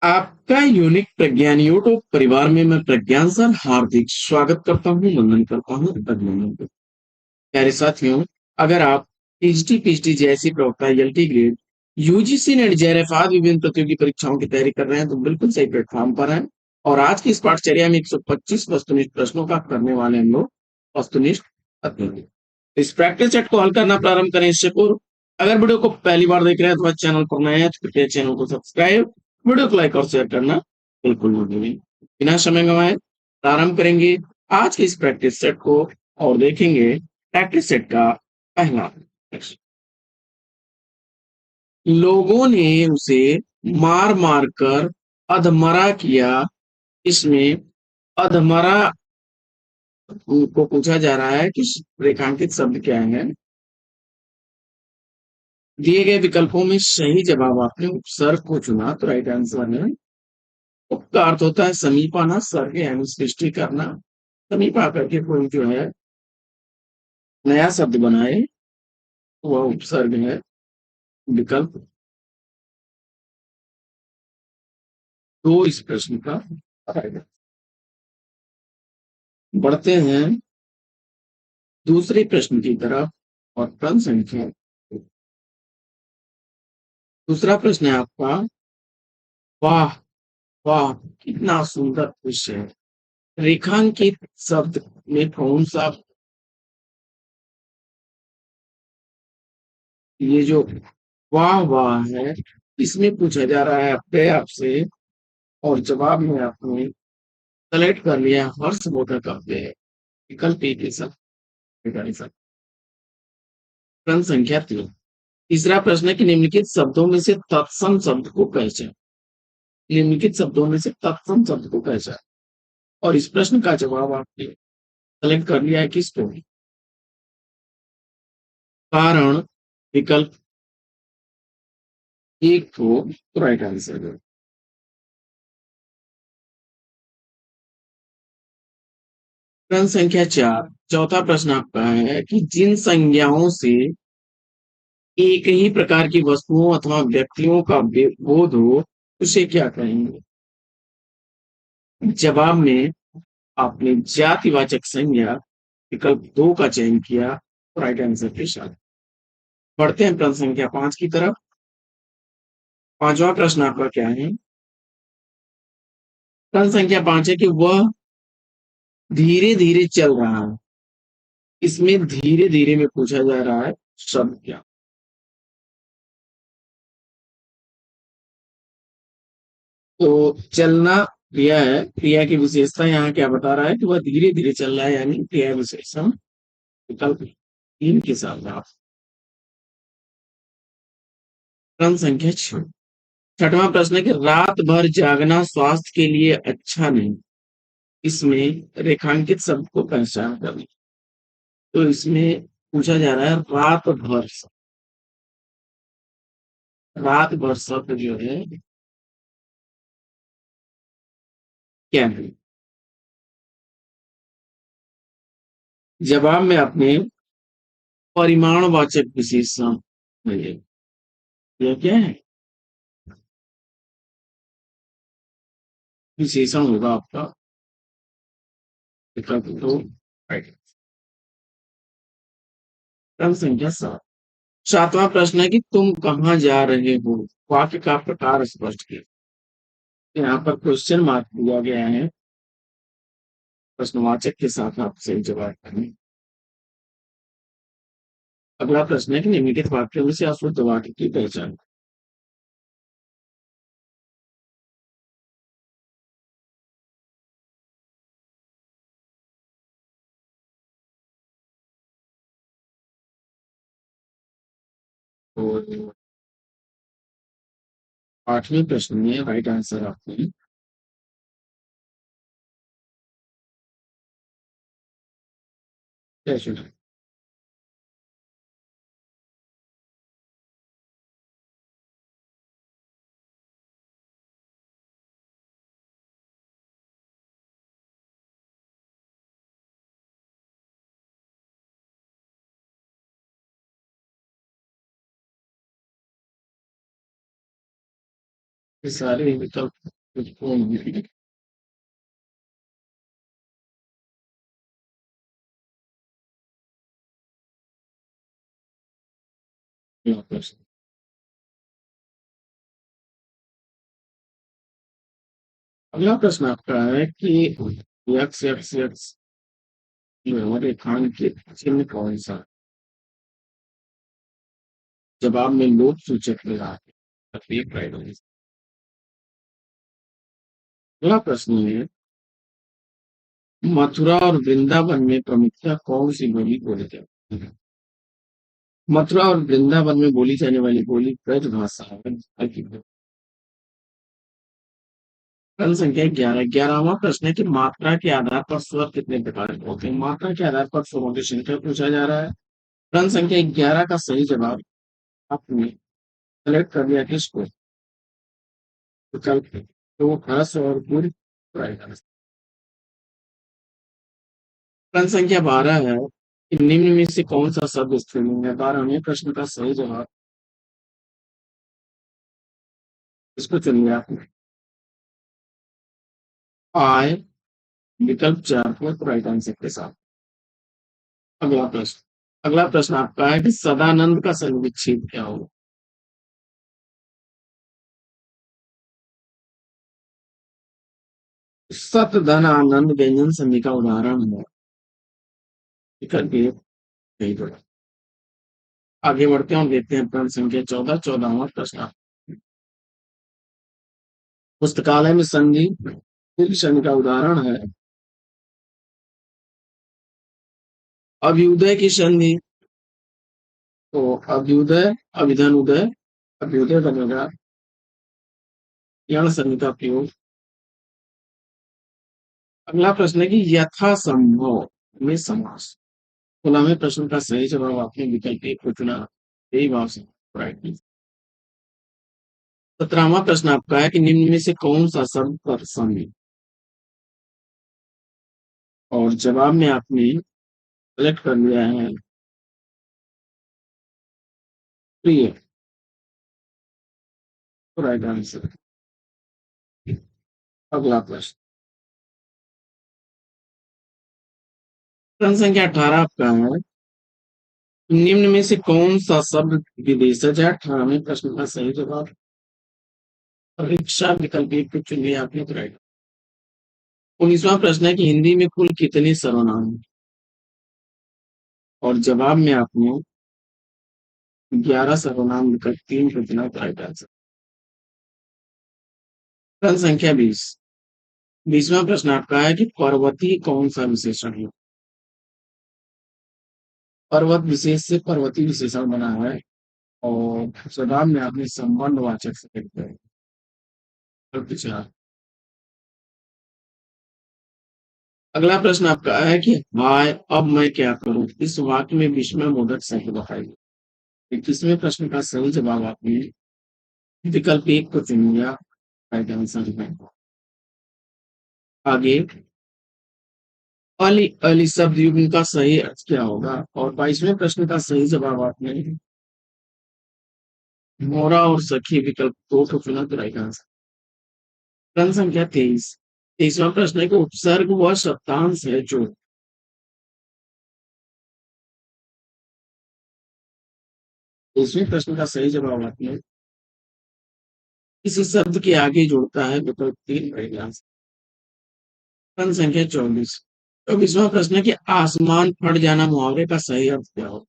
आपका यूनिक प्रज्ञान यूट्यूब परिवार में मैं प्रज्ञान सर हार्दिक स्वागत करता हूँ, वंदन करता हूँ, अभिनंदन करता हूँ। प्यारे साथियों, अगर आप पीएचडी, पीएचडी जैसी profile grade, UGC net JRF आदि विभिन्न प्रतियोगी परीक्षाओं की तैयारी कर रहे हैं तो बिल्कुल सही प्लेटफॉर्म पर हैं। और आज की इस पाठचर्या में 125 वस्तुनिष्ठ प्रश्नों का करने वाले हम लोग वस्तुनिष्ठ अध्ययन। इस प्रैक्टिस सेट को हल करना प्रारंभ करें इससे पूर्व अगर वीडियो को पहली बार देख रहे हैं तो चैनल पर नए हैं तो कृपया चैनल को सब्सक्राइब, वीडियो को लाइक और शेयर करना बिल्कुल न भूलें। बिना समय गंवाए प्रारंभ करेंगे आज के इस प्रैक्टिस सेट को और देखेंगे प्रैक्टिस सेट का पहला प्रश्न। लोगों ने उसे मार मार कर अधमरा किया। इसमें अधमरा को पूछा जा रहा है कि रेखांकित शब्द क्या है। दिए गए विकल्पों में सही जवाब आपने उपसर्ग को चुना तो राइट आंसर है। उप का अर्थ होता है समीप आना, सर्ग यानी सृष्टि करना। समीप आकर के कोई जो है नया शब्द बनाए वह उपसर्ग है। विकल्प दो इस प्रश्न का right है। बढ़ते हैं दूसरे प्रश्न की तरफ और प्रश्न संख्या दूसरा प्रश्न है आपका। वाह वाह, कितना सुंदर दृश्य है। रेखांकित शब्द में कौन सा ये जो वाह वाह है इसमें पूछा जा रहा है अपने आपसे और जवाब में आपने सेलेक्ट कर लिया हर्ष बोधक काव्य है। विकल्प ए के साथ प्रश्न संख्या 3। तीसरा प्रश्न है कि निम्नलिखित शब्दों में से तत्सम शब्द को पहचान। निम्नलिखित शब्दों में से तत्सम शब्द को पहचान और इस प्रश्न का जवाब आपने सेलेक्ट कर लिया है किसको? कारण विकल्प एक को राइट आंसर है। प्रश्न संख्या 4। चौथा प्रश्न आपका है कि जिन संज्ञाओं से एक ही प्रकार की वस्तुओं अथवा व्यक्तियों का बोध हो उसे क्या कहेंगे? जवाब में आपने जातिवाचक संज्ञा विकल्प 2 का चयन किया राइट आंसर के साथ। बढ़ते हैं प्रश्न संख्या 5 की तरफ। पांचवा प्रश्न आपका क्या है? प्रश्न संख्या 5 है कि वह धीरे धीरे चल रहा है। इसमें धीरे धीरे में पूछा जा रहा है शब्द क्या? तो चलना क्रिया है। क्रिया की विशेषता यहाँ क्या बता रहा है कि वह धीरे धीरे चल रहा है यानी क्रिया विशेषण विकल्प 3 के साथ आप। प्रश्न संख्या 6। छठवां प्रश्न है कि रात भर जागना स्वास्थ्य के लिए अच्छा नहीं। इसमें रेखांकित शब्द को पहचान करना। तो इसमें पूछा जा रहा है रात भर शब्द जो है क्या है? जवाब में अपने परिमाणवाचक विशेषण है। यह क्या है? विशेषण होगा आपका विकल्प दो राइट। प्रश्न संख्या 7। सातवां प्रश्न है कि तुम कहाँ जा रहे हो। वाक्य का प्रकार स्पष्ट किया। यहाँ पर क्वेश्चन मार्क दिया गया है। प्रश्नवाचक के साथ आप सही जवाब करें। अगला प्रश्न है कि निम्नलिखित वाक्यों में से अशुद्ध वाक्य की पहचान। तो आठवें प्रश्न में राइट आंसर आपने क्या चुना? ये सारे विकल्प कौन होंगे? अगला प्रश्न। अगला प्रश्न आपका है कि यक्स यक्स यक्स रेखांकित चिन्ह कौन सा? जवाब में लोक सूचक मिला है। तकलीफ राइट होगी। अगला प्रश्न है, मथुरा और वृंदावन में प्रमुखतः कौन सी बोली बोली जाती है? मथुरा और वृंदावन में बोली जाने वाली बोली ब्रज भाषा है। प्रश्न संख्या 11। 11वां प्रश्न है कि मात्रा के आधार पर स्वर कितने प्रकार के होते हैं? मात्रा के आधार पर स्वरों की संख्या पूछा जा रहा है। प्रश्न संख्या 11 का सही जवाब आपने सेलेक्ट कर दिया किसको? विकल्प तो ह्रस्व और पूर्ण रहेगा। प्रश्न संख्या 12 है कि निम्न में से कौन सा शब्द स्त्रीलिंग है? 12वें प्रश्न का सही जवाब इसको चुनिए आप। आय विकल्प 4 को राइट आंसर के साथ। अगला प्रश्न। अगला प्रश्न आपका है कि सदानंद का सही विच्छेद क्या होगा? सत धन आनंद व्यंजन संधि का उदाहरण है। विकल्प ए सही जवाब। आगे बढ़ते हैं और देखते हैं प्रश्न संख्या 14। 14वां प्रश्न। पुस्तकालय में संधि संधि का उदाहरण है। अभ्युदय की संधि तो अभ्युदय अभिधन उदय अभ्युदय बनेगा। यण संधि का प्रयोग। अगला प्रश्न है कि यथासंभव में समास। 16वें प्रश्न का सही जवाब आपने विकल्प एक को चुना। यही भाव से राइट। 17वां प्रश्न आपका है कि निम्न में से कौन सा शब्द पर शामिल? और जवाब में आपने सेलेक्ट कर लिया है प्रिय। Right answer. अगला प्रश्न। प्रश्न संख्या 18 आपका है, निम्न में से कौन सा शब्द विदेशज है? 18वें प्रश्न का सही जवाब परीक्षा विकल्प एक को चुनिए आपने तो राइट। 19वां प्रश्न है कि हिंदी में कुल कितने सर्वनाम हैं? और जवाब में आपने 11 सर्वनाम विकल्प 3 को चुना तो राइट आंसर। प्रश्न संख्या 20। 20वां प्रश्न आपका है कि पर्वती कौन सा विशेषण है? पर्वत विशेष से पर्वती विशेषण बना है और जवाब में आपने संबंध वाचक से लिखा है। अगला प्रश्न आपका है कि हाय अब मैं क्या करूं? इस वाक्य में विस्मय मोदक शब्द बताइए। 21वें प्रश्न का सही जवाब आपने विकल्प एक को चुन लिया। राइट आंसर है। आगे अली अली शब्द युग्म का सही अर्थ क्या होगा? और 22वें प्रश्न का सही जवाब आपने मोरा और सखी विकल्प दो को चुना तो राइट आंसर। प्रश्न संख्या 23। 23वां प्रश्न है कि उपसर्ग व शब्दांश है जो। 23वें प्रश्न का सही जवाब आपने किसी शब्द के आगे जोड़ता है विकल्प 3 राइट आंसर। प्रश्न संख्या 24। 24वां प्रश्न है कि आसमान फट जाना मुहावरे का सही अर्थ क्या हो?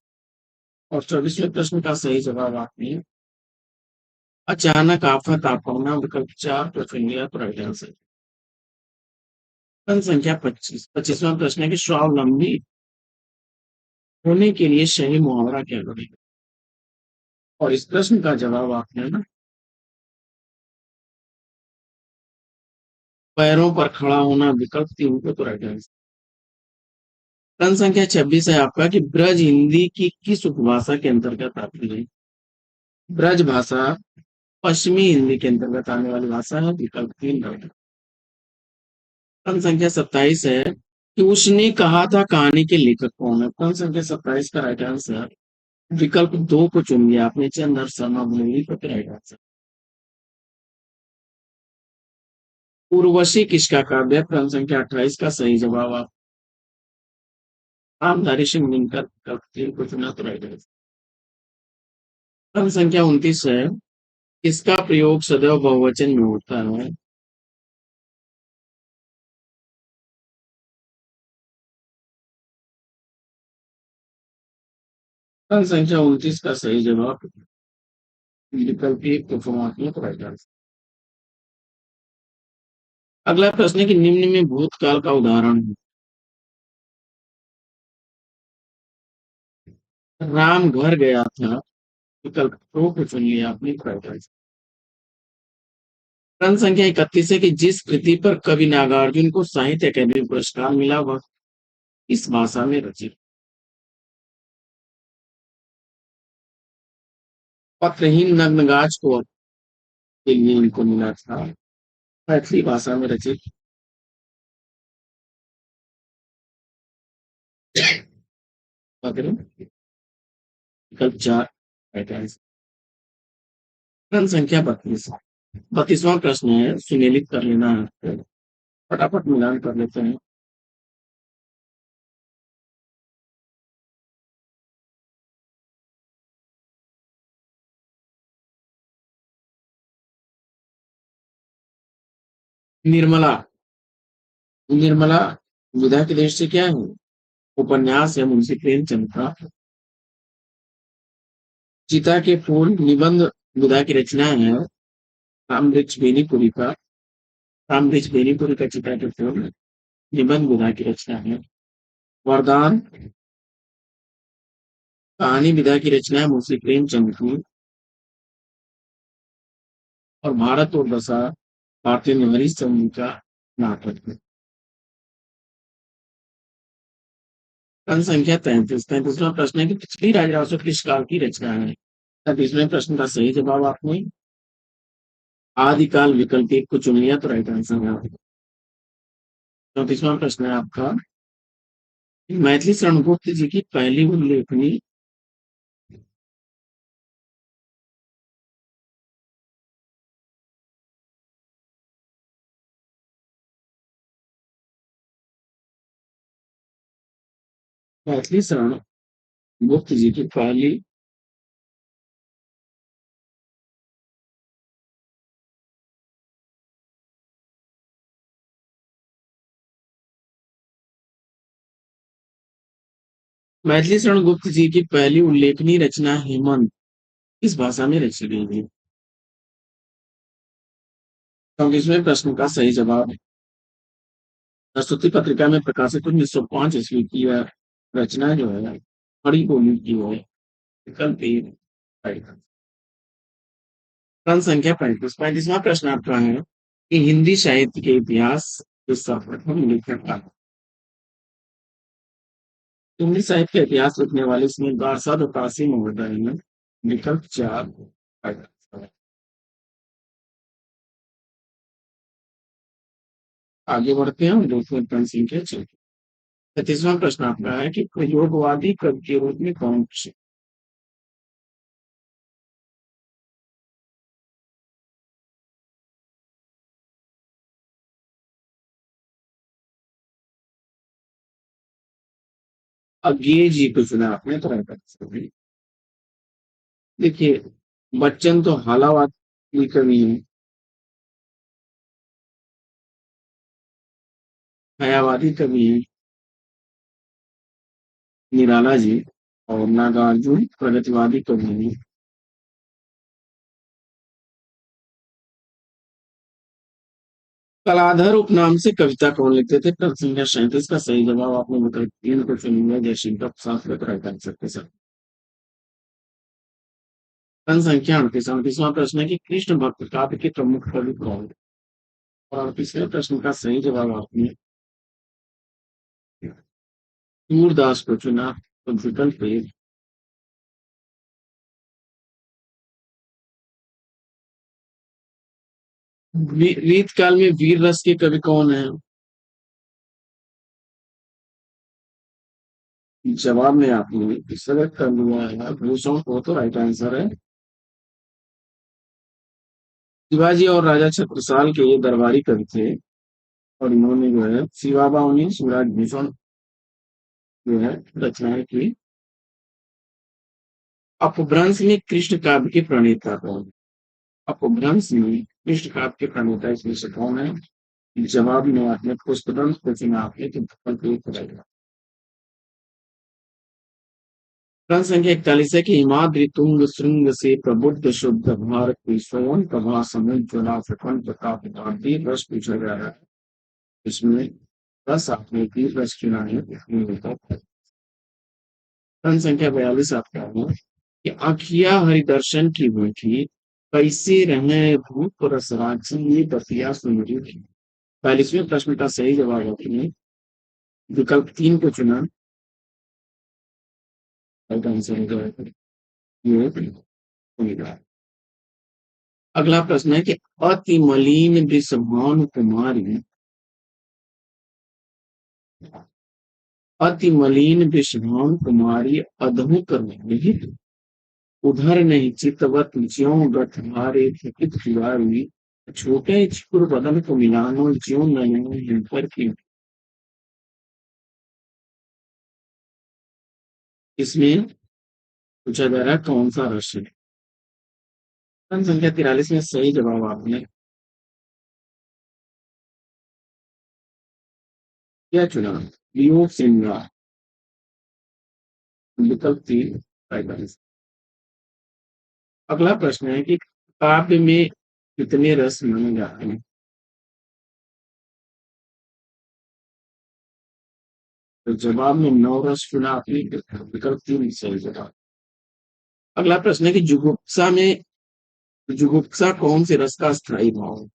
और 24वें प्रश्न का सही जवाब आपने अचानक आफत आ पड़ना विकल्प 4 को चुन लिया तो राइट आंसर। प्रश्न संख्या 25। 25वां प्रश्न है कि स्वावलंबी होने के लिए सही मुहावरा क्या बनेगा? और इस प्रश्न का जवाब आपने ना पैरों पर खड़ा होना विकल्प 3 को तो राइट आंसर। प्रश्न संख्या 26 है आपका कि ब्रज हिंदी की किस उपभाषा के अंतर्गत आती है? ब्रज भाषा पश्चिमी हिंदी के अंतर्गत आने वाली भाषा है विकल्प 3 राइट। प्रश्न संख्या 27 है कि उसने कहा था कहानी के लेखक कौन है? प्रश्न संख्या 27 का राइट आंसर विकल्प 2 को चुन लिया आपने चंद्र शर्मा बनेगी तो राइट आंसर। उर्वशी किसका काव्य है? प्रश्न संख्या 28 का सही जवाब आप नामधारी सिंह दिनकर का तीर को चुना तो राइट आंसर। प्रश्न संख्या 29 है, इसका प्रयोग सदैव बहुवचन में होता है? प्रश्न संख्या 29 का सही जवाब विकल्प एक को समाप्त तो राइट आंसर। अगला प्रश्न है कि निम्न में भूतकाल का उदाहरण है। राम घर गया था, विकल्प दो को चुन लिया आपने तो राइट आंसर। प्रश्न संख्या 31 है कि जिस कृति पर कवि नागार्जुन को साहित्य अकादमी पुरस्कार मिला वह किस भाषा में रचित? पत्रहीन नग्नगाछ को के लिए इनको मिला था, मैथिली भाषा में रचित। पत्र विकल्प चार राइट आंसर। प्रश्न संख्या 32, 32वां प्रश्न है, सुमेलित कर लेना है आपको। फटाफट मिलान कर लेते हैं। निर्मला, निर्मला विधा के देश से क्या है? उपन्यास है मुंशी प्रेमचंद का। चिता के फूल निबंध विधा की रचना है रामवृक्ष बेनीपुरी का। रामवृक्ष बेनीपुरी का चिता के फूल निबंध विधा की रचना है। वरदान कहानी विधा की रचना है मुंशी प्रेमचंद की। और भारत और दशा भारतीय हरीश चंद्र का नाटक है। प्रश्न संख्या 33, 33वां प्रश्न है कि पिछली राजरासो किस काल की रचना है? 33वें प्रश्न का सही जवाब आपने आदिकाल विकल्प एक को चुन लिया तो राइट आंसर है। 34वां प्रश्न है आपका, मैथिली शरणगुप्त जी की पहली उल्लेखनी मैथिली शरण गुप्त जी की पहली मैथिली शरण गुप्त जी की पहली उल्लेखनीय रचना हेमंत किस भाषा में रची गई थी? 34वें प्रश्न का सही जवाब सरस्वती पत्रिका में प्रकाशित 1905 ईस्वी की यह रचना जो है खड़ी बोली की है। विकल्प ए राइट आंसर। प्रश्न संख्या 35, 35वां प्रश्न आपका है कि हिंदी साहित्य के इतिहास के सर्वप्रथम लेखक था? हिंदी साहित्य का इतिहास लिखने वाले इसमें गार्साद और कासिम महोदय हैं। विकल्प चार right answer है। आगे बढ़ते हैं और देखते हैं प्रश्न संख्या 36वां प्रश्न आपका है कि प्रयोगवादी कवि के रूप में कौन से अज्ञे जी को चुना आपने तो राइट आंसर है। देखिए, बच्चन तो हालावाद की कवि है, हयावादी कवि है निराला जी, और नागार्जुन प्रगतिवादी कवि है। कलाधर उपनाम से कविता कौन लिखते थे? प्रश्न संख्या 37 का सही जवाब आपने विकल्प तीन को चुन लिया, जयश्री का साथ लेकर राइट आंसर के साथ। प्रश्न संख्या 38, 38वां प्रश्न है कि कृष्ण भक्त काव्य के प्रमुख कवि कौन है? और तीसरे प्रश्न का सही जवाब आपने सूरदास को चुना तो विकल्प ए। रीत काल में वीर रस के कवि कौन है? जवाब में आपने सेलेक्ट कर लिया है भूषण को तो राइट आंसर है। शिवाजी और राजा छत्रसाल के ये दरबारी कवि थे और इन्होंने जो है शिवाबा ने शिवराज भूषण जो है रचनाएं की। अपभ्रंश में कृष्ण काव्य के प्रणेता कौन? अपभ्रंश में कृष्ण काव्य के प्रणेता इसमें से कौन है? जवाब में आपने पुष्पदंत को चुना आपने तो विकल्प एक हो जाएगा। प्रश्न संख्या 41 है कि हिमाद्रि तुंग श्रृंग से प्रबुद्ध शुद्ध भारत की सोन प्रभा समुज्ज्वला प्रखंड प्रताप भारती रस पूछा जा रहा है। इसमें रस आपने की रस चुना है इसमें विकल्प है। प्रश्न संख्या 42 आपका है कि आखिया हरिदर्शन की बेटी कैसे रहे भूप रसराजी ये बतिया सुनरी थी। 42वें प्रश्न का सही जवाब आपने विकल्प 3 को चुना। राइट आंसर हो जाएगा ये होगा। अगला प्रश्न है कि अति मलिन विषभानु कुमारी अति मलिन विषभानु कुमारी अधमुक विहित उधर नहीं चितवत ज्यों गठ भारे थकित जुआरी छोटे छिपुर बदन को मिलानो ज्यों नयन हिमकर की। इसमें पूछा जा रहा है कौन सा रस है? प्रश्न संख्या 43 में सही जवाब आपने क्या चुना? वियोग श्रृंगार विकल्प 3 राइट आंसर। अगला प्रश्न है कि काव्य में कितने रस माने जाते हैं? तो जवाब में 9 रस चुना आपने विकल्प 3 सही जवाब। अगला प्रश्न है कि जुगुप्सा कौन से रस का स्थायी भाव है?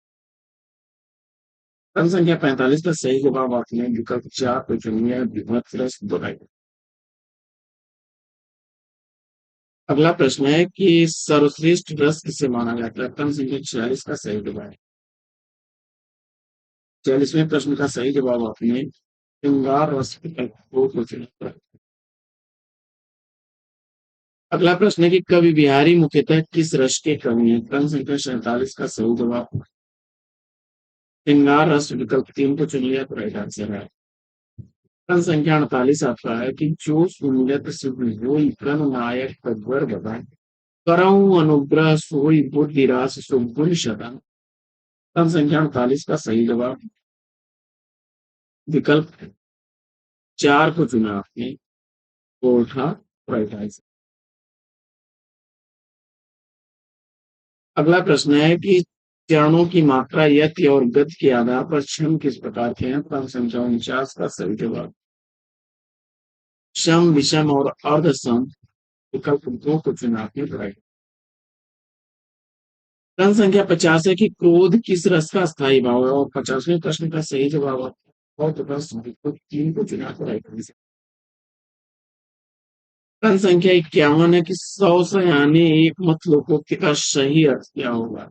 प्रश्न संख्या 45 का सही जवाब आपने विकल्प 4 को चुनिए विभक्त रस दोहराई। अगला प्रश्न है कि सर्वश्रेष्ठ रस किसे माना जाता है? प्रश्न संख्या 46 का सही जवाब। 46वें प्रश्न का सही जवाब आपने श्रृंगार रस विकल्प 2 को चुना। अगला प्रश्न है कि कवि बिहारी मुख्यतः किस रस के कवि हैं? प्रश्न संख्या 47 का सही जवाब श्रृंगार रस विकल्प 3 को चुन लिया तो राइट आंसर है। प्रश्न संख्या 48 आपका है कि जो सुमिरत सिद्ध होई प्रण नायक तद्वर बता करऊं अनुग्रह सोई बुद्धि रास सुगुण शतन। प्रश्न संख्या 48 का सही जवाब विकल्प 4 को चुना आपने वो था राइट आंसर। अगला प्रश्न है कि चरणों की मात्रा यति और गति के आधार पर क्षम किस प्रकार के हैं? प्रश्न संख्या 49 का सही जवाब शम विषम और अर्ध सम विकल्प 2 को चुना आपने राइट। प्रश्न संख्या 50 है कि क्रोध किस रस का स्थायी भाव है और 50वें प्रश्न का सही जवाब और तो प्रश्न विकल्प 3 को चुना तो राइट आंसर। प्रश्न संख्या 51 है कि 100 से आने एक मत लोकोक्ति का सही अर्थ क्या होगा?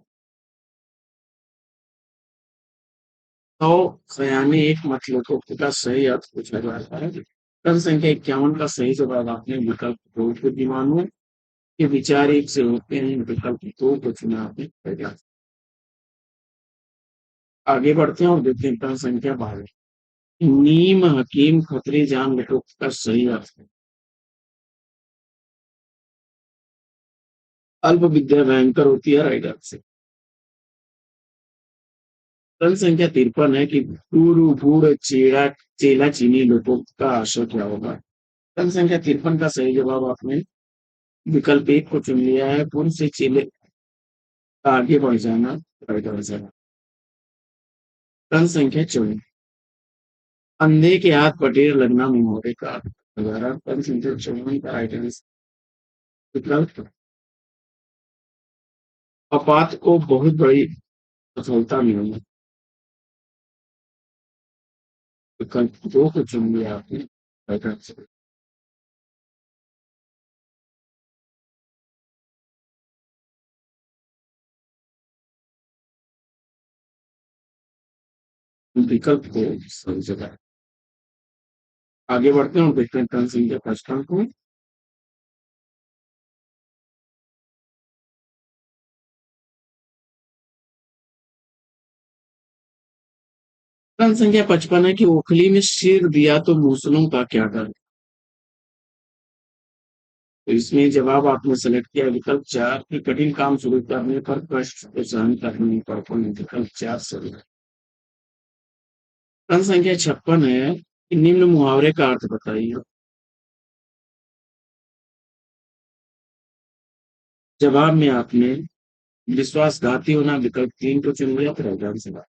100 से आने एक मत लोकोक्ति का सही अर्थ पूछा जाता है। प्रश्न संख्या 51 का सही जवाब आपने विकल्प 2 को दिमाग के विचार एक से होते हैं विकल्प 2 को चुना आपने। आगे बढ़ते हैं और देखते हैं प्रश्न संख्या 12 नीम हकीम खतरे जान लोकोक्ति का सही अर्थ है। अल्प विद्या भयंकर होती है राइट आंसर। प्रश्न संख्या 53 है कि गुरु भूड़ चेड़ा चेला चीनी लोकोक्ति का आशय क्या होगा? प्रश्न संख्या 53 का सही जवाब आपने विकल्प 1 को चुन लिया है पूर्व से चेले का आगे बढ़ जाना राइट आंसर। प्रश्न संख्या 54 अंधे के हाथ पटेर लगना मुहावरे का दोबारा प्रश्न संख्या 54 का राइट आंसर विकल्प अपात को बहुत बड़ी सफलता मिली विकल्प 2 को चुन लिया आपने राइट आंसर। विकल्प को सही जगह। आगे बढ़ते हैं और देखते हैं प्रश्न संख्या 55 को। प्रश्न संख्या 55 है कि ओखली में सिर दिया तो मूसलों का क्या डर। तो इसमें जवाब आपने सेलेक्ट किया विकल्प 4 कि कठिन काम शुरू करने पर कष्ट को सहन करने पर कोई विकल्प 4 सही है। प्रश्न संख्या 56 है कि निम्न मुहावरे का अर्थ बताइए। जवाब में आपने विश्वासघाती होना विकल्प 3 को चुन लिया तो राइट आंसर है।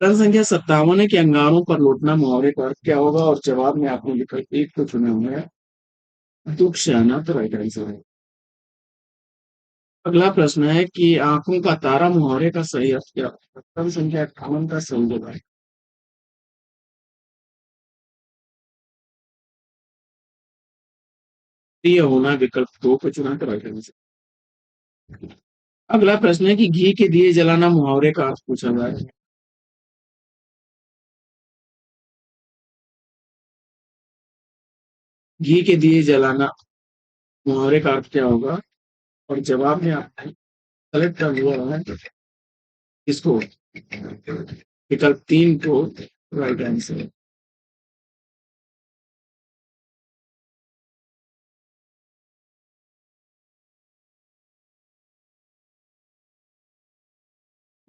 प्रश्न संख्या 57 है कि अंगारों पर लौटना मुहावरे का अर्थ क्या होगा और जवाब में आपने विकल्प 1 को चुने हुए हैं दुख सहना तो राइट आंसर है। अगला प्रश्न है कि आंखों का तारा मुहावरे का सही अर्थ क्या है। प्रश्न संख्या 58 का सही जवाब प्रिय होना विकल्प 2 को चुना तो राइट आंसर। अगला प्रश्न है कि घी के दिए जलाना मुहावरे का अर्थ पूछा जाए। घी के दिए जलाना मुहावरे का अर्थ क्या होगा और जवाब में आपने सेलेक्ट कर लिया है इसको विकल्प 3 को राइट आंसर।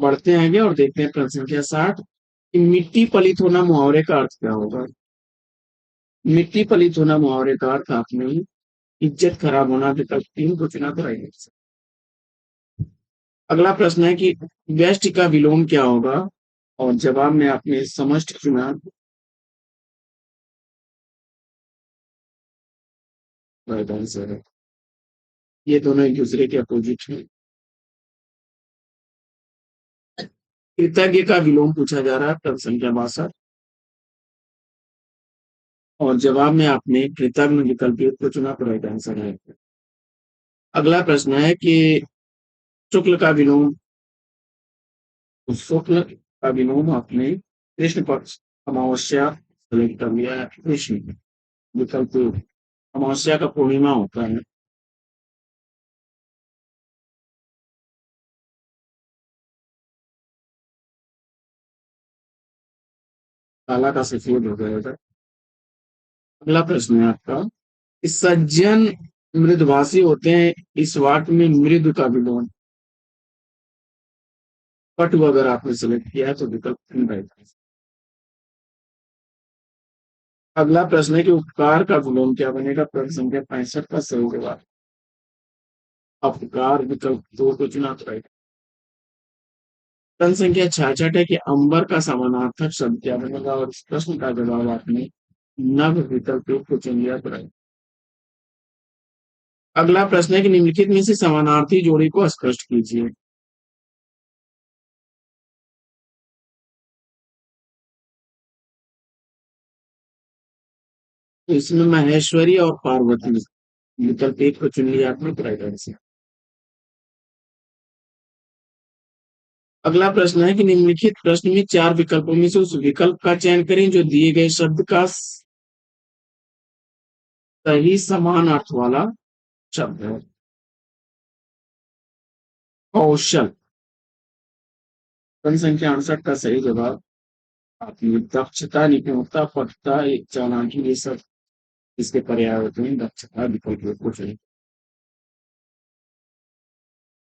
बढ़ते आगे और देखते हैं प्रश्न संख्या 60 कि मिट्टी पलित होना मुहावरे का अर्थ क्या होगा। मिट्टी पलित होना मुहावरे का अर्थ आपने इज्जत खराब होना विकल्प 3 को चुना तो राइट आंसर। अगला प्रश्न है कि व्यष्टि का विलोम क्या होगा और जवाब में आपने समष्टि चुना राइट आंसर है। ये दोनों एक दूसरे के अपोजिट हैं। कृतज्ञ का विलोम पूछा जा रहा है प्रश्न संख्या 62 और जवाब में आपने कृतज्ञ विकल्प 1 को चुना तो राइट आंसर है। अगला प्रश्न है कि शुक्ल का विलोम शुक्ल का विलोम आपने कृष्ण पक्ष अमावस्या सेलेक्ट कर लिया है कृष्ण विकल्प 2 अमावस्या का पूर्णिमा होता है। काला का सफेद हो जाएगा। अगला प्रश्न है आपका इस सज्जन मृदभाषी होते हैं इस वाक्य में मृद का विलोम पटु अगर आपने सेलेक्ट किया है तो विकल्प 3 रहेगा। अगला प्रश्न है कि उपकार का विलोम क्या बनेगा प्रश्न संख्या 65 का सही जवाब अपकार विकल्प 2 को चुना तो राइट। प्रश्न संख्या 66 है कि अंबर का समानार्थक शब्द क्या बनेगा और इस प्रश्न का जवाब आपने नभ विकल्प 1 को चुन लिया तो राइट। अगला प्रश्न है कि निम्नलिखित में से समानार्थी जोड़ी को स्पष्ट कीजिए। तो इसमें महेश्वरी और पार्वती विकल्प 1 को चुन लिया आपने तो राइट आंसर। अगला प्रश्न है कि निम्नलिखित प्रश्न में 4 विकल्पों में से उस विकल्प का चयन करें जो दिए गए शब्द का सही समान अर्थ वाला शब्द है। कौशल प्रश्न संख्या 68 का सही जवाब आपने दक्षता निपुणता पटुता चालाकी ये सब इसके पर्याय होते हैं दक्षता विकल्प को चुनें।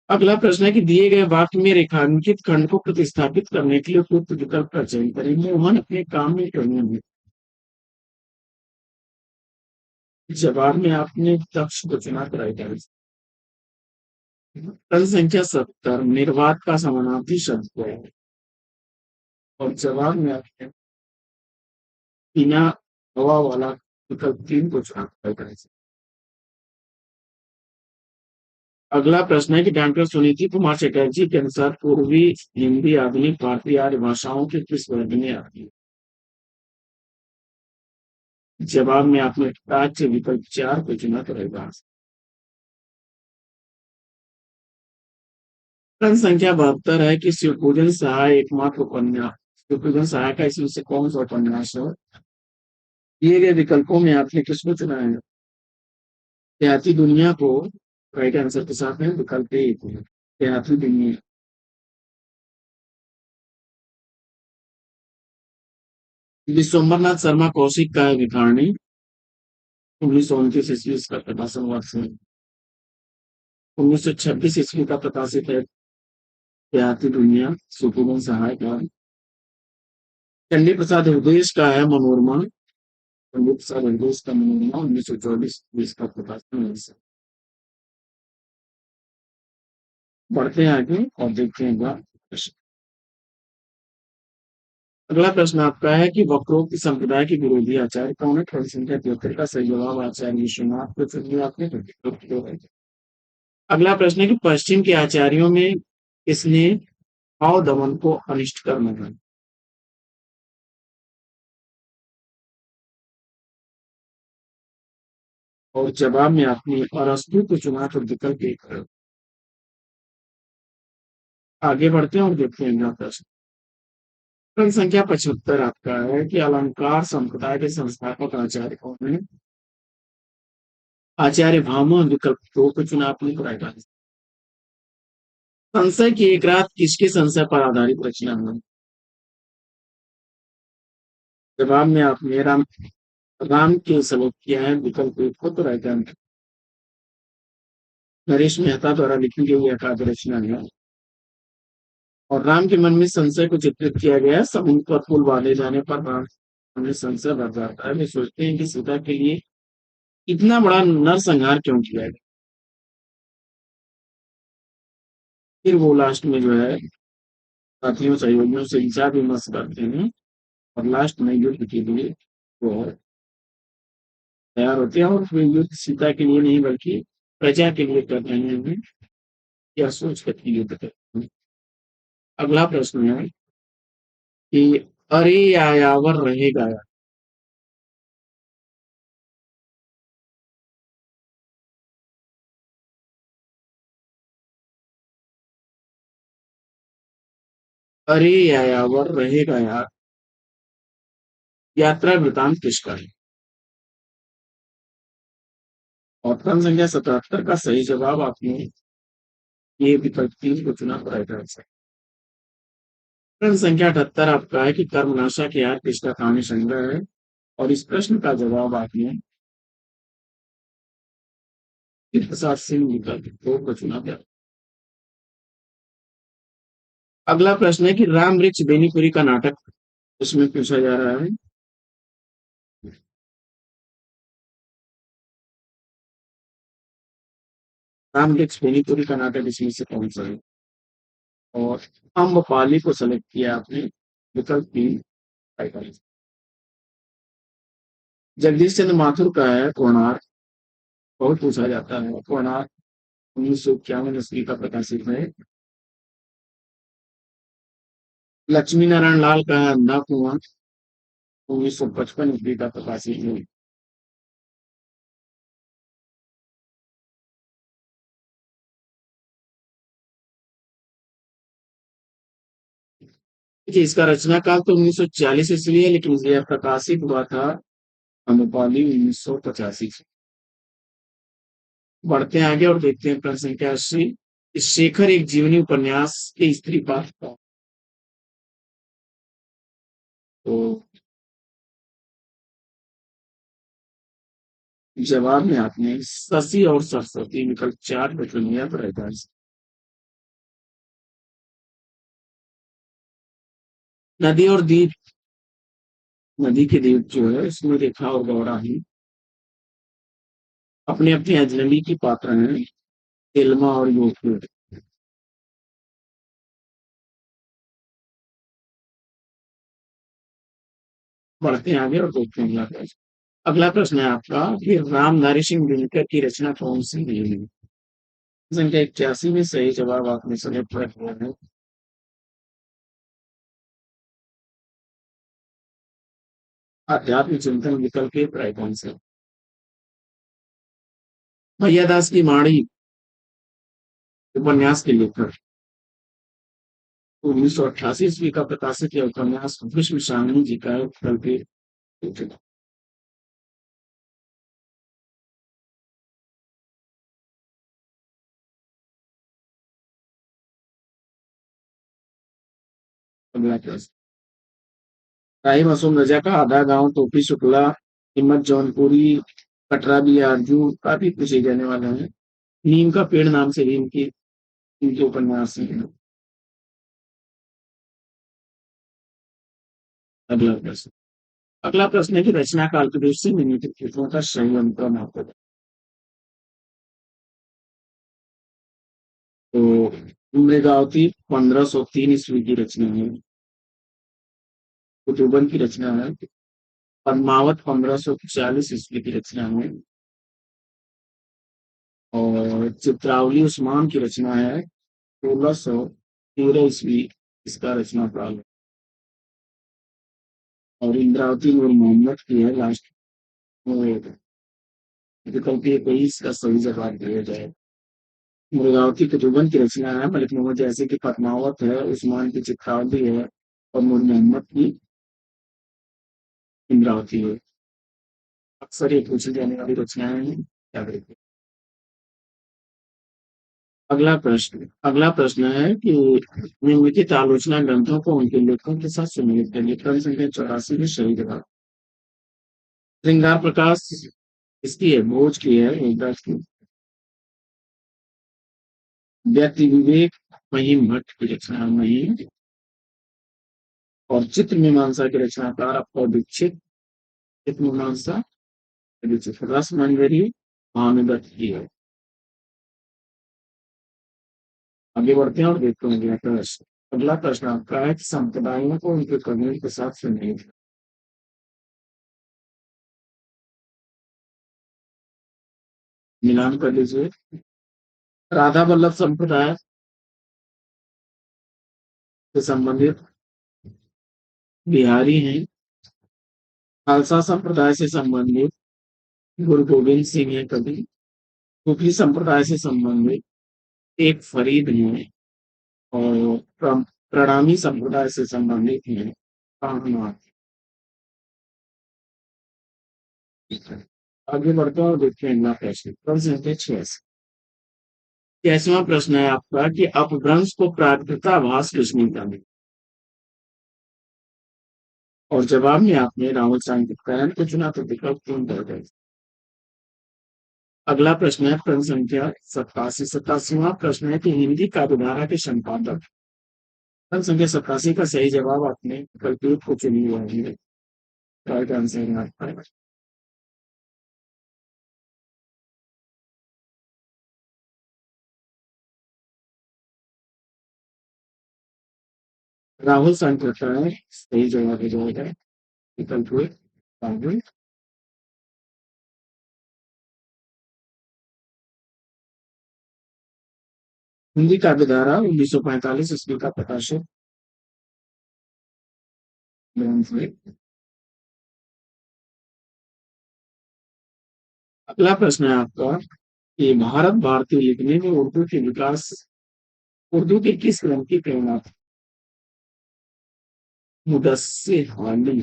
अगला प्रश्न है कि दिए गए वाक्य में रेखांकित खंड को प्रतिस्थापित करने के लिए उपयुक्त विकल्प का चयन करें। मोहन अपने काम में कमी है जवाब में आपने दक्ष को चुना तो राइट आंसर। प्रश्न संख्या 70 निर्वात का समानार्थी शब्द क्या है और जवाब में आपने बिना हवा वाला विकल्प 3 को चुना तो राइट आंसर। अगला प्रश्न है कि डॉक्टर सुनीति कुमार चटर्जी के अनुसार पूर्वी हिंदी आधुनिक भारतीय आर्य भाषाओं के किस वर्ग में आती है। जवाब में आपने राज्य विकल्प 4 को चुना तो रहेगा। प्रश्न संख्या 72 है कि शिवपूजन सहाय एकमात्र उपन्यास शिवपूजन सहाय का इसमें से कौन सा उपन्यास है। दिए गए विकल्पों में आपने किसको चुना है देहाती दुनिया को राइट आंसर के साथ में विकल्प ए देहाती दुनिया। विश्वम्भरनाथ शर्मा कौशिक का है भिखारणी। 1929 ईस्वी इसका प्रकाशन वर्ष है। 1926 ईस्वी का प्रकाशित है देहाती दुनिया सुकुमन सहाय का। चंडी प्रसाद हृदय का है मनोरमा। चंडी प्रसाद हृदय का मनोरमा 1924 का प्रकाशन वर्ष है। बढ़ते हैं आगे और देखते हैं अगला प्रश्न। अगला प्रश्न आपका है कि वक्रोक्ति संप्रदाय के विरोधी आचार्य कौन है? प्रश्न संख्या 73 का सही जवाब आचार्य विश्वनाथ को चुनिए आपने तो। अगला प्रश्न है कि पश्चिम के आचार्यों में किसने भाव दमन को अनिष्ट करना है? और जवाब में आपने अरस्तु को चुना तो विकल्प एक है। आगे बढ़ते हैं और देखते हैं अगला प्रश्न। प्रश्न संख्या 75 आपका है कि अलंकार संप्रदाय के संस्थापक आचार्य कौन है? आचार्य भामह विकल्प दो को चुना आपने तो राइट आंसर। संशय की एक रात किसके संशय पर आधारित रचना है? जवाब में आपने राम के सेलेक्ट किया है विकल्प एक को तो राइट आंसर। नरेश मेहता द्वारा लिखी गई यह काव्य रचना है। और राम के मन में संशय को चित्रित किया गया है। समुद्र पर पुल बांधे जाने पर राम हमें संशय भर जाता है। वे सोचते हैं कि सीता के लिए इतना बड़ा नरसंहार क्यों किया गया। फिर वो लास्ट में जो है साथियों सहयोगियों से विचार विमर्श करते हैं और लास्ट में युद्ध के लिए वो तैयार होते हैं। और वे युद्ध सीता के लिए नहीं बल्कि प्रजा के लिए कर रहे हैं यह सोच कर के युद्ध करते हैं। अगला प्रश्न है कि अरे यायावर रहेगा या। अरे यायावर रहेगा यार यात्रा वृतांत किसका है? ऑप्शन संख्या 77 का सही जवाब आपने ये विकल्प 3 को चुना तो राइट आंसर। प्रश्न संख्या 78 आपका है कि कर्मनाशा के यार किसका कहानी संग्रह है? और इस प्रश्न का जवाब आपने प्रसाद सिंह विकल्प 2 को चुना था। अगला प्रश्न है कि राम वृक्ष बेनीपुरी का नाटक उसमें पूछा जा रहा है। राम वृक्ष बेनीपुरी का नाटक इसमें से कौन सा है? और अम्बपाली को सेलेक्ट किया आपने विकल्प 3 राइट आंसर। जगदीश चंद्र माथुर का है कोणार्क। बहुत पूछा जाता है कोणार्क 1951 ईस्वी का प्रकाशित है। लक्ष्मी नारायण लाल का है अंधा कुआं 1955 ईस्वी का प्रकाशित है। देखिए इसका रचना काल तो 1940 ईस्वी है लेकिन यह प्रकाशित हुआ था अम्रपाली 1985। बढ़ते हैं आगे और देखते हैं प्रश्न संख्या 80। शेखर एक जीवनी उपन्यास के स्त्री पात्र का तो जवाब में आपने शशि और सरस्वती विकल्प 4 को चुन लिया तो रहता है। नदी और दीप नदी के दीप जो है इसमें रेखा और गौरा ही अपने अपने अजनबी की पात्र हैं तिलमा और योग। बढ़ते हैं आगे और देखते हैं अगला प्रश्न। अगला प्रश्न है आपका कि रामधारी सिंह दिनकर की रचना कौन सी है? संख्या 81 में सही जवाब आपने सेलेक्ट किया है आध्यात्म चिंतन विकल्प के राइट आंसर। भैयादास की माड़ी उपन्यास के लेखक 1988 ईस्वी का प्रकाशित यह उपन्यास विश्व शांति जी का विकल्प के लेखक। अगला प्रश्न राही मासूम रजा का आधा गांव, टोपी शुक्ला, हिम्मत जौनपुरी, कटरा भी आरजू, काफी पूछे जाने वाले हैं। नीम का पेड़ नाम से भी इनके उपन्यास हैं। अगला प्रश्न। अगला प्रश्न है कि रचना काल की दृष्टि से निम्नलिखित कृतियों का सही अनुक्रम आपको बताओ। तो मृगावती 1503 ईस्वी की रचना है। कुतुबन की रचना है। पद्मावत 1540 ईस्वी की रचना है। और चित्रावली उस्मान की रचना है। 1613 ईस्वी इसका रचना काल है। और इंद्रावती नूर मोहम्मद की है लास्ट में। विकल्प ये कोई इसका सही जवाब दिया जाए। मुर्गावती कुतुबन की रचना है। मलिक मोहम्मद जैसे की पद्मावत है, उस्मान की चित्रावली है, और नूर मोहम्मद की इंद्रावती है। अक्सर ये पूछी जाने वाली रचनाएं हैं। क्या करेंगे। अगला प्रश्न है कि निम्नलिखित आलोचना ग्रंथों को उनके लेखकों के साथ सम्मिलित करिए। क्रम संख्या 84 में सही जवाब। श्रृंगार प्रकाश इसकी है, भोज की है, एक की। व्यक्ति विवेक महिम भट्ट की रचना है, महिम। और चित्र मीमांसा के रचनाकार अप्पा दीक्षित। चित्र मीमांसा दीक्षित। रस मंजरी भानुदत्त की है। आगे बढ़ते हैं और देखते हैं अगला प्रश्न। अगला प्रश्न आपका है कि संप्रदायों को उनके कर्मियों के साथ सुनिए। मिलान कर लीजिए। राधा वल्लभ संप्रदाय से संबंधित बिहारी हैं। खालसा संप्रदाय से संबंधित गुरु गोविंद सिंह है कवि। सूफी संप्रदाय से संबंधित एक फरीद हैं। और प्रणामी संप्रदाय से संबंधित हैं कामनाथ। आगे बढ़ते हैं और देखते हैं अगला प्रश्न। प्रश्न संख्या 86। 86वां प्रश्न है आपका कि अपभ्रंश को प्राकृताभास किसने कहा। और जवाब में आपने राहुल सांकृत्यायन को चुना, तो विकल्प 3 कर गए। अगला प्रश्न है प्रश्न संख्या 87। 87वां प्रश्न है कि हिंदी काव्यधारा के संपादक। प्रश्न संख्या 87 का सही जवाब आपने विकल्प एक को चुनी हुआ है। राइट आंसर है आपका राहुल सांकृत्यायन। सही जवाब हो जाएगा विकल्प एक, राहुल। हिंदी काव्यधारा 1945 ईस्वी का प्रकाशित ग्रंथ है। अगला प्रश्न है आपका कि भारत भारती लिखने में उर्दू के विकास, उर्दू के किस ग्रंथ की प्रेरणा थी। मुदस्सिर वाली।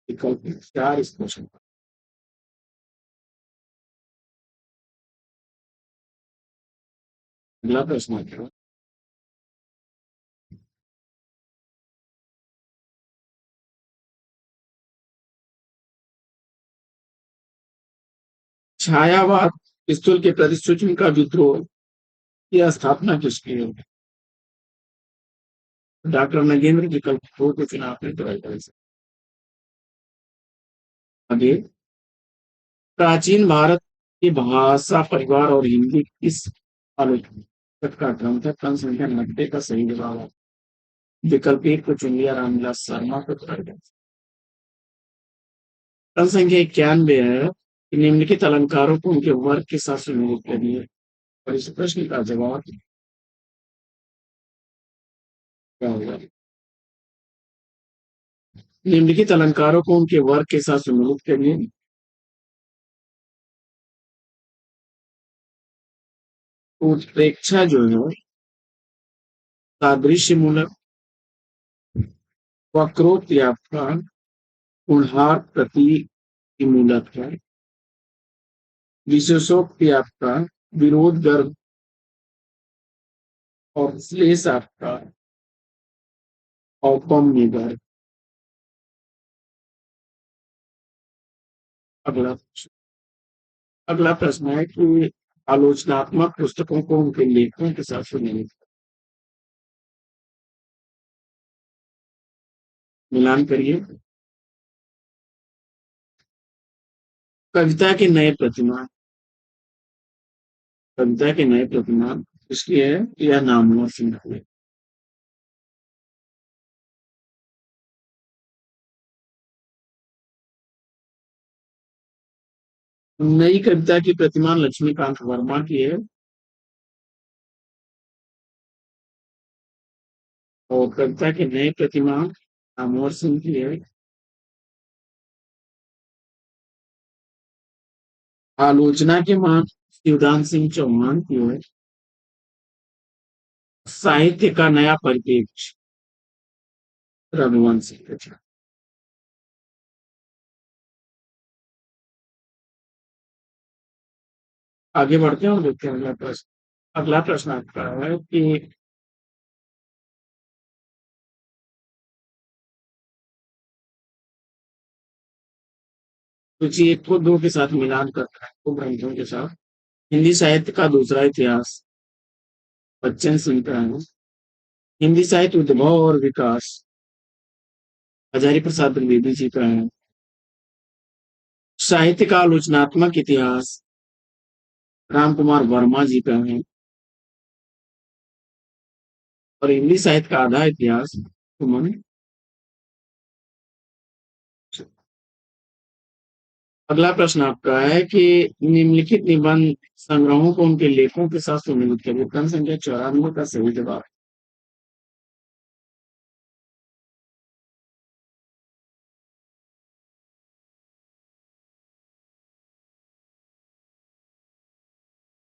विकल्प 4 इस क्वेश्चन का। अगला प्रश्न है छायावाद पिस्तूल के प्रति सूचना का विद्रोह की स्थापना किसकी है। डॉक्टर नगेंद्र। विकल्प दो के चुनाव में तो आगे प्राचीन भारत की भाषा परिवार और हिंदी किस आलोचक का ग्रंथ है। क्रम संख्या 90 का सही जवाब है। विकल्प एक को चुन लिया, रामविलास शर्मा को। क्रम संख्या 91 है कि निम्नलिखित अलंकारों को उनके वर्ग के साथ सुनिश्चित करिए। और इस प्रश्न का जवाब क्या होगा। निम्नलिखित अलंकारों को उनके वर्ग के साथ सुनिश्चित करिए। उत्प्रेक्षा जो है सादृश्य मूलक, वक्रोक्ति गुणहार प्रति मूलक है। विशेषोक्ति आपका विरोध गर्भ, और श्लेष आपका औपमनिगर। अगला अगला प्रश्न है कि आलोचनात्मक पुस्तकों को उनके लेखकों के साथ सुनिए। मिलान करिए। कविता के नए प्रतिमान। कविता के नए प्रतिमान इसकी है यह नामवर सिंह है। नई कविता की प्रतिमान लक्ष्मीकांत वर्मा की है। और कविता के नए प्रतिमान नामवर सिंह की है। आलोचना के मान शिवदान सिंह चौहान की है। साहित्य का नया परिपेक्ष रघुवंश सिंह। अच्छा, आगे बढ़ते हैं और देखते हैं अगला प्रश्न। अगला प्रश्न आपका है कि सूची एक को दो के साथ मिलान करता है दो ग्रंथों के साथ। हिंदी साहित्य का दूसरा इतिहास बच्चन सिंह का है। हिंदी साहित्य उद्भव और विकास हजारी प्रसाद द्विवेदी जी का है। साहित्य का आलोचनात्मक इतिहास राम कुमार वर्मा जी का है। और हिंदी साहित्य का आधा इतिहास सुमन। अगला प्रश्न आपका है कि निम्नलिखित निबंध संग्रहों को उनके लेखों के साथ सुनिश्चित करिए। क्रम संख्या 94 का सही जवाब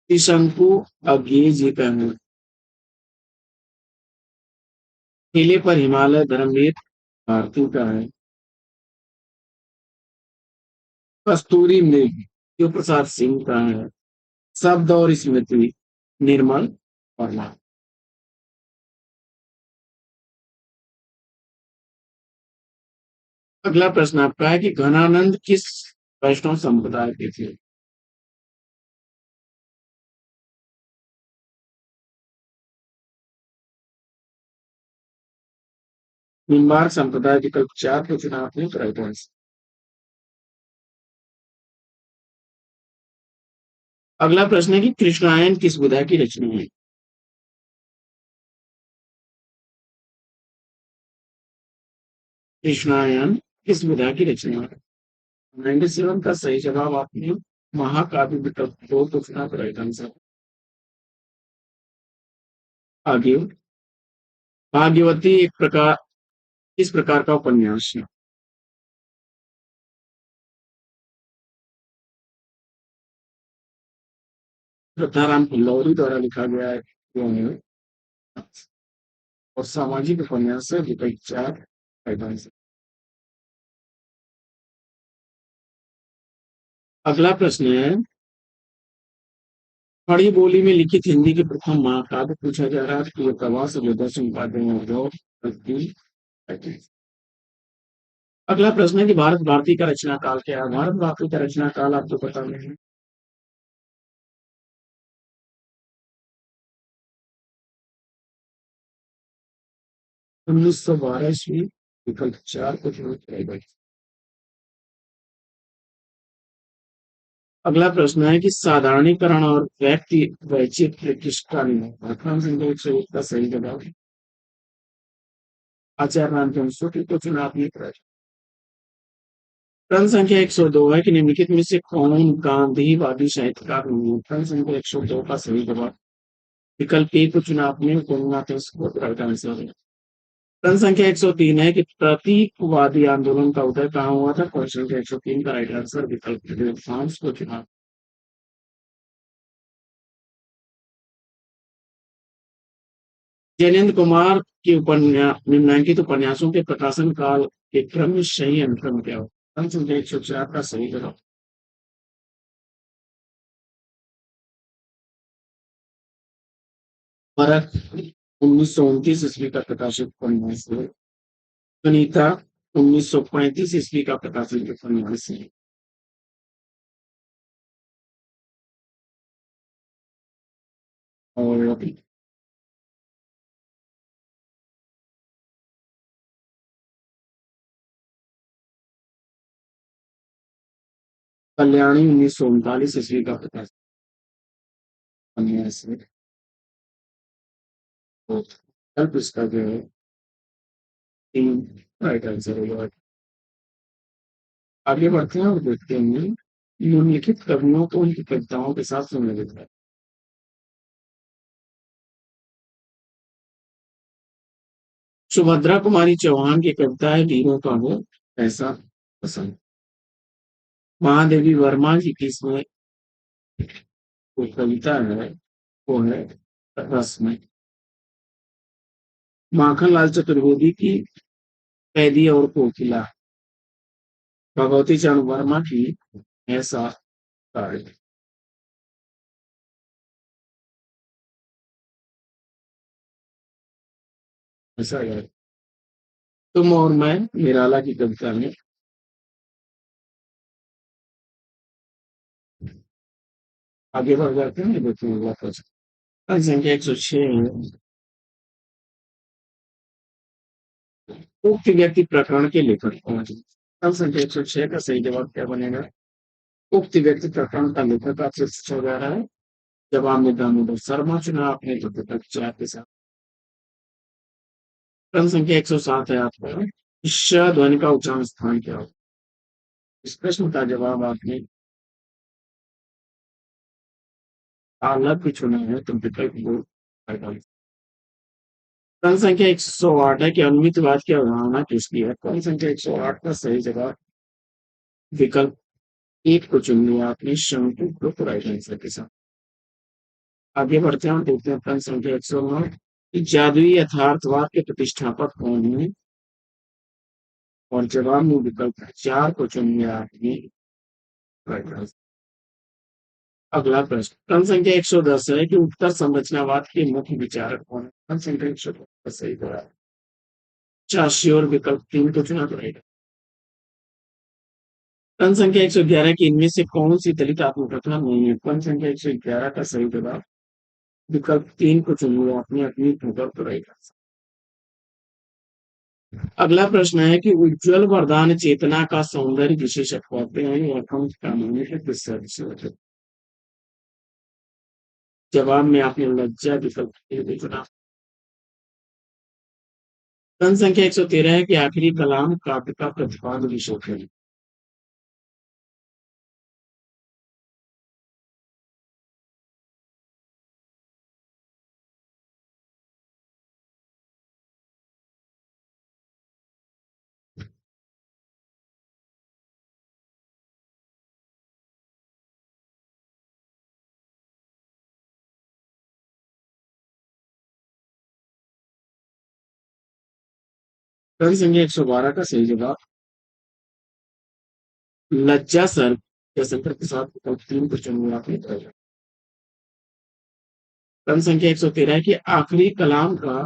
त्रिशंकु अज्ञेय जी का है। किले पर हिमालय धर्मवीर भारती का है। कस्तूरी मृग शिव प्रसाद सिंह का है। शब्द और स्मृति निर्मल वर्मा। अगला प्रश्न आपका है कि घनानंद किस वैष्णव संप्रदाय के थे। निम्बार्क संप्रदाय विकल्प 4 को चुना आपने करेक्ट आंसर। अगला प्रश्न है कि कृष्णायन किस विधा की रचना है। कृष्णायन किस विधा की रचना है। 97 का सही जवाब आपने महाकाव्य विकल्प 2 को चुना करेक्ट आंसर। आगे भाग्यवती एक प्रकार किस प्रकार का उपन्यास है। श्रद्धाराम किल्लौरी द्वारा लिखा गया है यह है। और सामाजिक उपन्यास है विकल्प 4 राइट आंसर। अगला प्रश्न है खड़ी बोली में लिखित हिंदी के प्रथम महाकाव्य पूछा जा रहा है कि ये प्रवास विदर्शन उपाध्याय उद्योग अगला प्रश्न है कि भारत भारती का रचना काल क्या है। भारत भारती का रचना काल आपको पता नहीं है। 1912 ईस्वी विकल्प 4 को चुना जाएगा। अगला प्रश्न है कि साधारणीकरण और व्यक्ति वैचित्र्य किसका नहीं है। प्रथम संख्या 101 का सही जवाब आचार्य रामचंद्र शुक्ल को चुना आपने प्रश्न। प्रश्न संख्या 102 है कि निम्नलिखित में से कौन गांधीवादी साहित्यकार नहीं है। प्रश्न संख्या 102 का सही जवाब विकल्प ए को चुना आपने गोलनाथ राइट आंसर है। प्रश्न संख्या 103 है कि प्रतीकवादी आंदोलन का उदय कहाँ हुआ था। क्वेश्चन संख्या 103 का राइट आंसर विकल्प फ्रांस को चुना। जैनेन्द्र कुमार के निम्नलिखित उपन्यासों के प्रकाशन काल के क्रम में सही अनुक्रम क्या हो। प्रश्न संख्या 104 का सही जवाब परख 1929 ईस्वी का प्रकाशित उपन्यास है। सुनीता 1935 ईस्वी का प्रकाशित उपन्यास है। और कल्याणी 1939 ईस्वी का प्रकाशित उपन्यास है। तो हेल्प इसका जो है तीन राइट आंसर होगा। आगे बढ़ते हैं और देखते हैं निम्नलिखित कवियों को उनकी कविताओं के साथ सम्मिलित है। सुभद्रा कुमारी चौहान की कविता है वीरों का हो ऐसा पसंद। महादेवी वर्मा जी की इसमें जो कविता है वो है रस्म। माखनलाल चतुर्वेदी की कैदी और कोकिला। भगवती चरण वर्मा की ऐसा कार्य। ऐसा है तुम और मैं निराला की कविता में। आगे बढ़ जाते हैं देखते हैं वापस। संख्या 106 उक्त व्यक्ति प्रकरण के लेखक कौन है। संख्या 106 का सही जवाब क्या बनेगा। उक्त व्यक्ति प्रकरण का लेखक आपसे पूछा जा रहा है। जवाब में दामोदर शर्मा चुना आपने जो तक चार के साथ। क्रम संख्या 107 है आपका। श ध्वनि का उच्चारण स्थान क्या हो। इस प्रश्न का जवाब आपने अलग भी चुना है तो विकल्प दो। क्रम संख्या 108 है कि अनियमितवाद की अवधारणा किसकी है। क्रम संख्या 108 का सही जवाब विकल्प एक को चुन लिया आपने शंकु को राइट आंसर के साथ। आगे बढ़ते हैं और देखते हैं क्रम संख्या 109 कि जादुई यथार्थवाद के प्रतिष्ठापक कौन है। और जवाब में विकल्प चार को चुन लिया आपने राइट आंसर। अगला प्रश्न क्रम संख्या 110 है कि उत्तर संरचनावाद के मुख्य विचारक कौन है। क्रम संख्या 110 का सही जवाब चाशी और विकल्प तीन को चुना पड़ेगा। क्रम संख्या 111 की इनमें से कौन सी दलित आत्मकथा नहीं है। क्रम संख्या 111 का सही जवाब विकल्प तीन को चुन लिया आपने अपनी विकल्प पड़ेगा। अगला प्रश्न है कि उज्जवल वरदान चेतना का सौंदर्य विशेषक कहते हैं यह कौन का मान्य है किस से। जवाब में आपने लज्जा विकल्प भी चुना। क्रम संख्या 113 है कि आखिरी कलाम काव्य का प्रतिपाद्य विषय है। क्रम संख्या 112 का सही जवाब लज्जा सर जयशंकर प्रसाद विकल्प तीन को चुनूंगा आपने। क्रम संख्या 113 है कि आखिरी कलाम का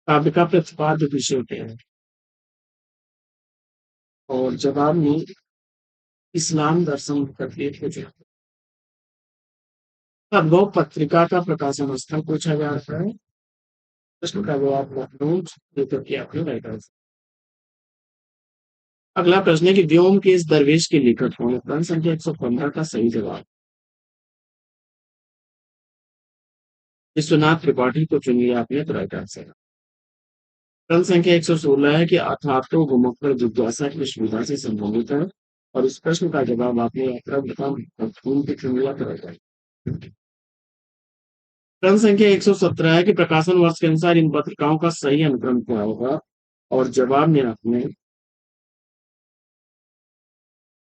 काव्य का प्रतिपाद्य विषय क्या है। और जवाब में इस्लाम दर्शन प्रत्येक को चुना। अनुभव पत्रिका का प्रकाशन स्थल पूछा जा रहा है। प्रश्न का जवाब लखनऊ लेकर के आपने राइट आंसर। अगला प्रश्न है कि व्योम के इस दरवेश के लेखक कौन है। क्रम संख्या 115 का सही जवाब विश्वनाथ त्रिपाठी को चुन लिया आपने तो राइट आंसर। क्रम संख्या 116 है कि अथातो गुमकर जिज्ञासा की सुविधा से संबंधित है। और इस प्रश्न का जवाब आपने यात्रा बता खून के चुन लिया तो राइट आंसर। क्रम संख्या 117 है कि प्रकाशन वर्ष के अनुसार इन पत्रिकाओं का सही अनुक्रम क्या होगा। और जवाब में आपने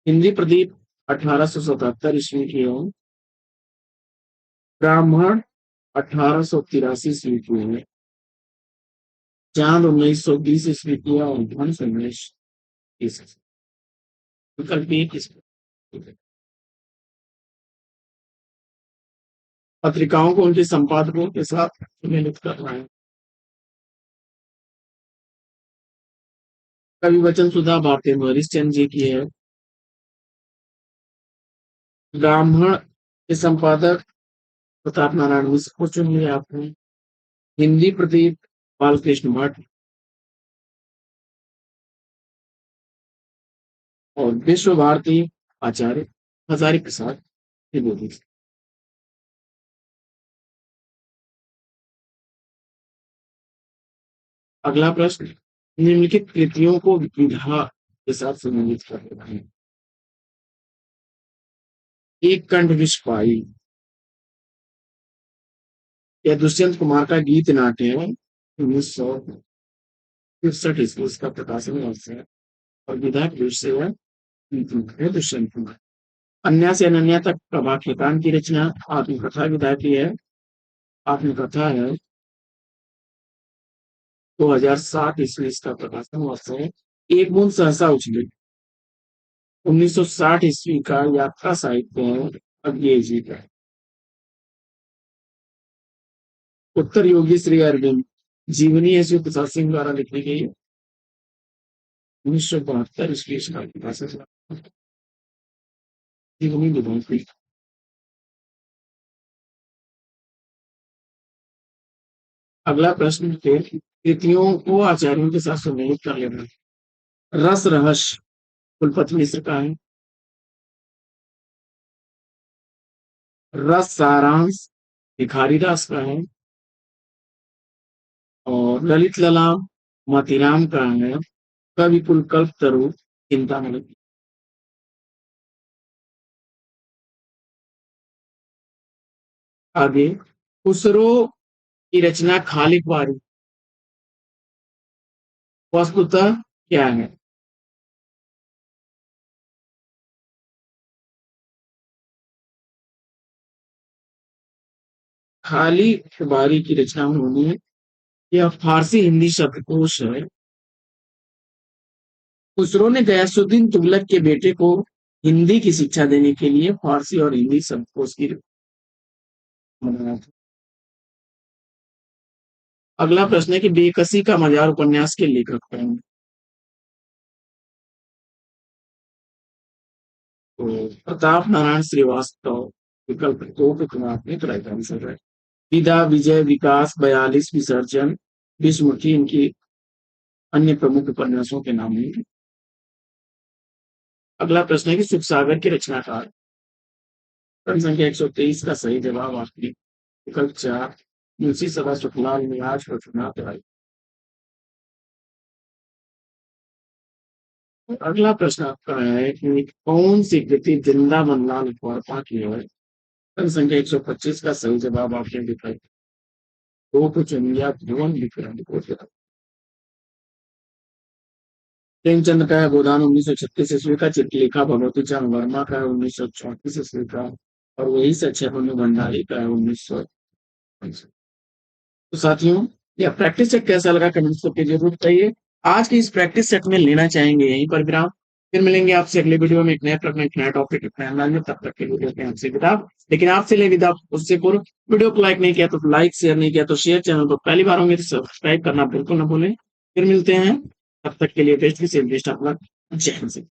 हिंदी प्रदीप 1877 ईस्वी की है। ब्राह्मण 1883 ईस्वी की है। चांद 1920 ईस्वी की है और ध्वंस 1930 विकल्प एक पत्रिकाओं को उनके संपादकों के साथ सम्मिलित करना है। कवि वचन सुधा भारतेंदु हरिश्चंद्र जी की है। ब्राह्मण के संपादक प्रताप नारायण मिश्र को चुन लिया आपने। हिंदी प्रदीप बालकृष्ण भट्ट। और विश्व भारती आचार्य हजारी प्रसाद त्रिवेदी। अगला प्रश्न, निम्नलिखित कृतियों को विधा के साथ संबंधित करते हैं। एक कंठ विस्फाई, यह दुष्यंत कुमार का गीत नाट्य है। 1963 ईस्वी इसका प्रकाशन वर्ष है। और विधा के रूप से है दुष्यंत कुमार। अन्या से अनन्या तक प्रभा खेतान की रचना आत्मकथा विधा की है। आत्मकथा है। 2007 ईस्वी इसका प्रकाशन वर्ष है। एक बूंद सहसा उछली 1960 ईस्वी का यात्रा साहित्य है अज्ञेय जी का। उत्तर योगी श्री अरविंद जीवनी ऐसी प्रसाद सिंह द्वारा लिखी गई है। 1972 ईस्वी इसका प्रकाशन। जीवनी विभूति। अगला प्रश्न फिर कृतियों को आचार्यों के साथ सम्मिलित कर लेना। रस रहस्य कुलपति मिश्र का है। रस सारांश भिखारी दास का है। और ललित ललाम मोतीराम का है। कवि कुल कल्प तरु चिंतामणि। आगे खुसरो की रचना खालिक वारी वस्तुतः क्या है। खाली वारी की रचना उन्होंने, यह फारसी हिंदी शब्दकोश है। खुसरो ने गयासुद्दीन तुगलक के बेटे को हिंदी की शिक्षा देने के लिए फारसी और हिंदी शब्दकोश की बनाया था। अगला प्रश्न है कि बेकसी का मजार उपन्यास के लेखक कौन हैं? तो प्रताप नारायण श्रीवास्तव विकल्प दो के चुनाव में तो राइट आंसर है। विदा विजय विकास 42 विसर्जन विश्वमुखी इनकी अन्य प्रमुख उपन्यासों के नाम हैं। अगला प्रश्न है कि सुख सागर के रचनाकार। प्रश्न संख्या 123 का सही जवाब आपकी विकल्प 4 मुंशी सदा सुखलाल निराज को चुना। अगला प्रश्न आपका है कि कौन सी कृति वृंदावन लाल वर्मा की है। प्रश्न संख्या 125 का सही जवाब आपने विकल्प दो को चुन लिया भुवन विक्रम को। प्रेमचंद का है गोदान 1936 ईस्वी का। चित्रलेखा भगवती चंद्र वर्मा का है 1934 ईस्वी का। और वही से अच्छे भंडारी का है 1900। तो साथियों, यह प्रैक्टिस सेट कैसा लगा कमेंट्स करके जरूर बताइए। आज के इस प्रैक्टिस सेट में लेना चाहेंगे यहीं पर विराम। फिर मिलेंगे आपसे अगले वीडियो में एक नए प्रश्न एक नया टॉपिक एक नया अंदाज में। तब तक के वीडियो में आपसे विदा। लेकिन आपसे ले विदा उससे पूर्व वीडियो को लाइक नहीं किया तो लाइक, शेयर नहीं किया तो शेयर, चैनल पर पहली बार होंगे तो सब्सक्राइब करना बिल्कुल ना भूलें। फिर मिलते हैं, तब तक के लिए best wishes best of luck. जय हिंद।